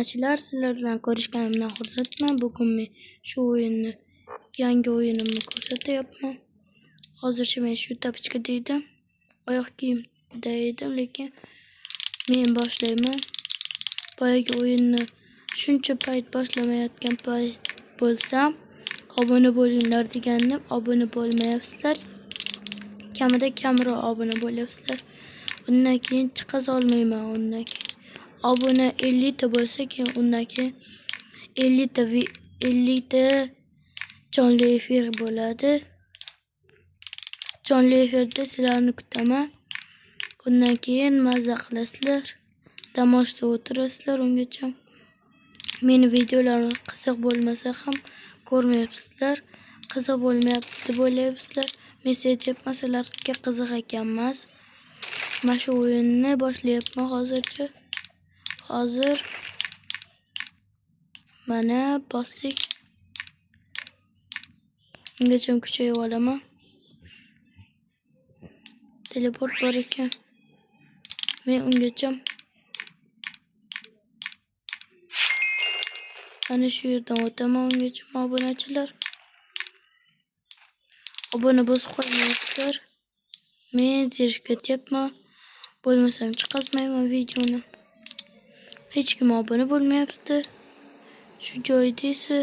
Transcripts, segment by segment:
Sizlar bilan ko'rishganimdan xursandman. Bugun men shu o'yinni, yangi o'yinimni ko'rsatyapman. Hozircha men shu tapichkada edim. Oyoq kiyimda edim, lekin men boshlayman. Boyagi o'yinni shuncha payt boshlamayotgan payt bo'lsam, obuna bo'linglar degandim. Obuna bo'lmayapsizlar. Kamida kamroq obuna bo'lyapsizlar. Undan keyin chiqa olmayman undan keyin. Obuna 50 ta bo'lsa, keyin undan keyin 50 ta jonli efir bo'ladi. Jonli efirda sizlarni kutaman. Bundan keyin mazza qilasizlar. Dam olishda o'tirasizlar ungacha. Meni videolarim qiziq bo'lmasa ham ko'rmayapsizlar. Qiziq bo'lmayapti bo'lyapsizlar. Mesej yapman, sizlarga qiziq ekanmas. Mana shu o'yinni boshlayapman hozircha. Hozir mana bosdik. Ungacha kuchayib olaman. Teleport bor ekan. Men ungacha ana shu yerdan o'taman ungacha obunachilar. Obuna bosib qo'ymayapsizlar. Men zerikib ketyapman. Bo'lmasam chiqazmayman videoni. Hech kim obuna bo'lmayapti. Shu joyda esa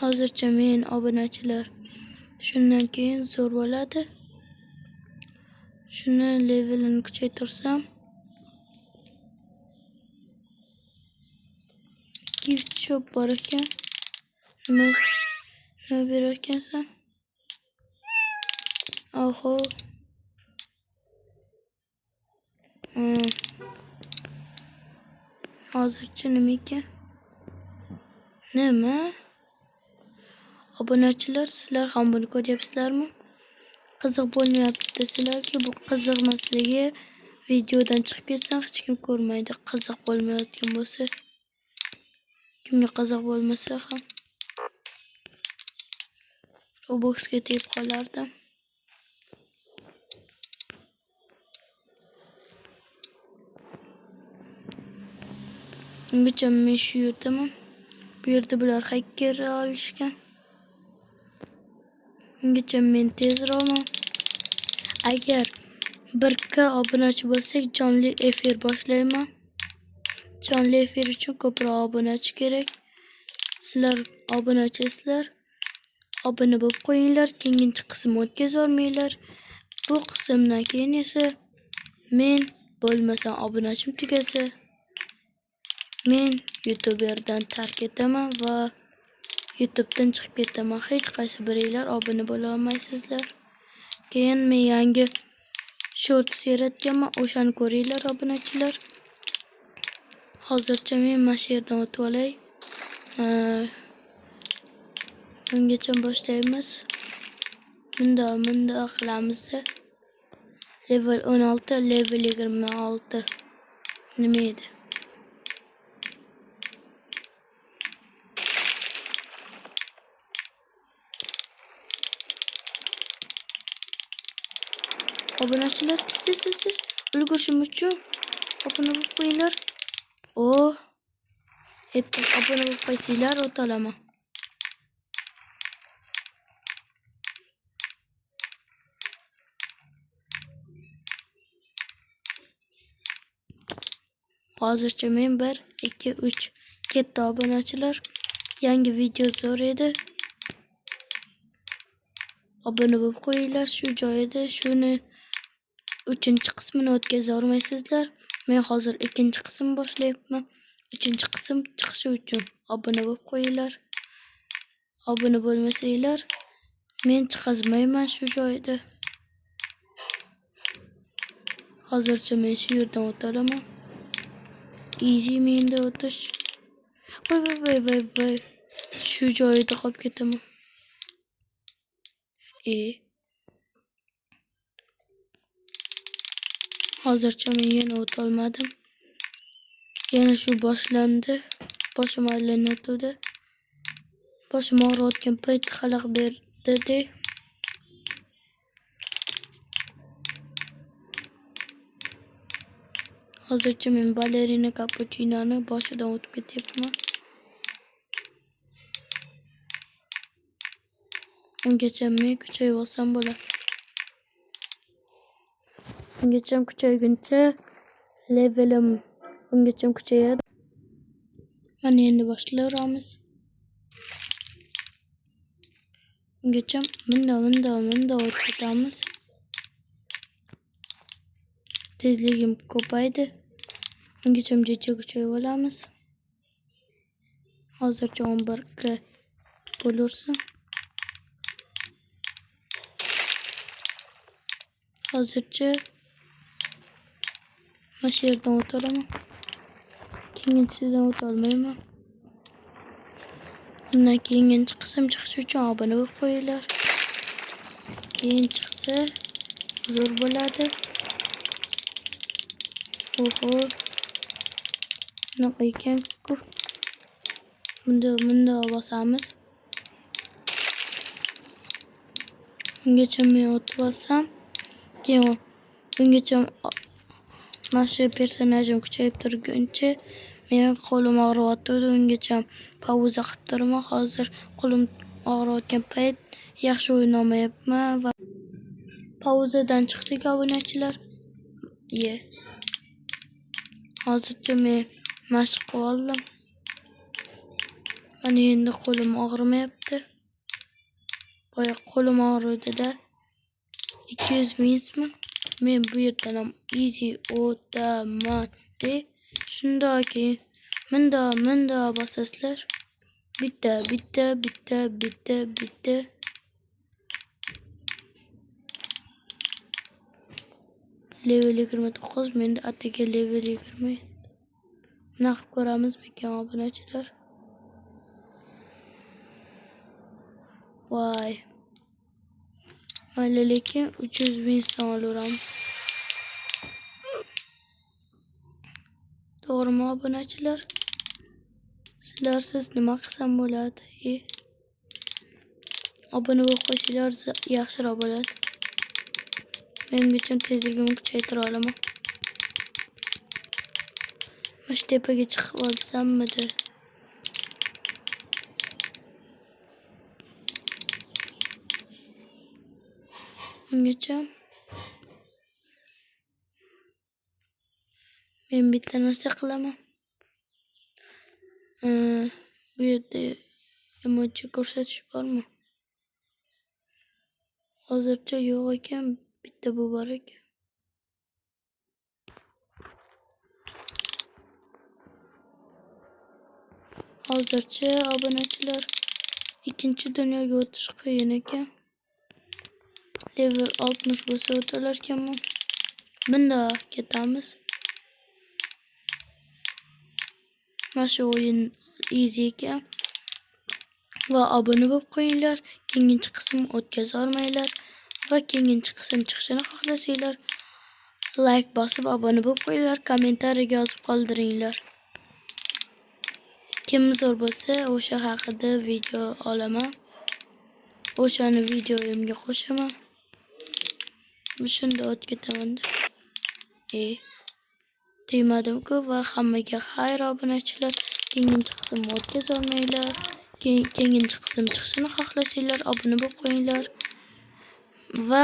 hozircha men obunachilar. Shundan keyin zo'r bo'ladi. Shuni levelini kuchaytirsam. Gift shop bor ekan. Nima berar ekansan? Oho. Hozircha nima ekan? Nima? Obunachilar, sizlar ham buni ko'ryapsizlarmi? Qiziq bo'lmayapti sizlarga. Bu qiziq emasligi videodan chiqib ketsam hech kim ko'rmaydi. Qiziq bo'lmayotgan bo'lsa, kimga qiziq bo'lmasa ham Robloxga tegib qolardim. Ungacha men shu yerdaman. Bu yerda bular hacker olishgan. Ungacha men tezroqman. Agar 1k obunachi bo'lsak, jonli efir boshlayman. Jonli efir uchun ko'proq obunachi kerak. Sizlar obunachisizlar. Obuna bo'lib qo'yinglar. Keyingi qism o'tkazolmanglar. Bu qismdan keyin esa men bo'lmasam obunachim tugasa, men YouTuberdan tark etaman va YouTubedan chiqib ketaman. Hech qaysi biringlar obuna bo'la olmaysizlar. Keyin men yangi shorts yaratganman. O'shani ko'ringlar obunachilar. Hozircha men mana shu yerdan o'tib olay. Ungacha boshlaymiz. Bunda qilamiz. Level 16, level 26. Nima edi? Obunachilar tez ulgurishim uchun obuna bo'lib qo'yinglar. Aytdim, obuna bo'lib qo'ysanglar o'ta olaman. Hozircha men 1, 2, 3 katta obunachilar. Yangi video zo'r edi. Obuna bo'lib qo'yinglar shu joyida. Shuni 3-qismini o'tkaza olmaysizlar. Men hozir 2-qism boshlayapman. 3-qism chiqishi uchun obuna bo'lib qo'yinglar. Obuna bo'lmasanglar, men chiqazmayman shu joyda. Hozircha men shu yerdan o'ta olaman. Easy menda o'tish. Voy. Shu joyda qolib ketaman. Hozircha men yana o'ta olmadim. Yana shu boshlandi. Boshim aylanadi. Boshim og'riyotgan payt xalaq berdi. Hozircha men balerina kapuchinoni boshidan o'tib ketyapman. Ungacha men kuchayib olsam bo'ladi. Ungacha kuchayguncha levelim ungacha kuchayadi. Mana endi boshlayveramiz. Ungacha minda o'tib ketamiz. Tezligim ko'paydi. Ungacha jecha kuchayib olamiz. Hozircha 11 ga bo'lursin. Hozircha mana shu yerdan o'tolaman. Keyinchisidan o'tolmayman. Undan keyingi qism chiqishi uchun obuna bo'lib qo'yinglar. Keyin chiqsa zo'r bo'ladi. Oho. Bunaqa ekan-ku. Bunda bosamiz. Ungacha men o'tib olsam, keyin ungacha mana shu personajim kuchayib turguncha men qo'lim og'riyotdi. Ungacha pauza qilib turaman. Hozir qo'lim og'riyotgan payt yaxshi o'yin olmayapman va pauzadan chiqdik obunachilar. Hozircha men mashq qilib oldim. Mana endi qo'lim og'rimayapti. Boya qo'lim og'ridi-da. 200 winsmi? Men bu yerdan ham easy o'taman de. Shundan keyin minda bosasizlar. Bitta. Level 29, menda atigi level 20. Buni qilib ko'ramiz ekan obunachilar. Voy. Mayli, lekin 300 winsdan olaveramiz. To'g'rimi obunachilar? Sizlarsiz nima qilsam bo'ladi? Obuna bo'lib qo'ysanglar yaxshiroq bo'ladi. Mengacha tezligimni kuchaytira olaman. Mana tepaga chiqib olsammidi? Ungacha men bitta narsa qilaman. Bu yerda emoji ko'rsatish bormi? Hozircha yo'q ekan, bitta bu bor ekan. Hozircha obunachilar ikkinchi dunyoga o'tish qiyin ekan. Level 60 bo'lsa o'talar ekanman. Bunda ketamiz. Mana shu o'yin easy ekan. Va obuna bo'lib qo'yinglar. Keyingi qism o'tkazolmanglar va keyingi qism chiqishini xohlasanglar like bosib obuna bo'lib qo'yinglar, kommentariyaga yozib qoldiringlar. Kim zo'r bo'lsa, o'sha haqida video olaman. O'shani videoyimga qo'shaman. Shunda o'tib ketaman-da. Deymadim-ku va hammaga xayr obunachilar. Keyingi qism o'tkazolmanglar. Keyingi qism chiqishini xohlasanglar obuna bo'lib qo'yinglar va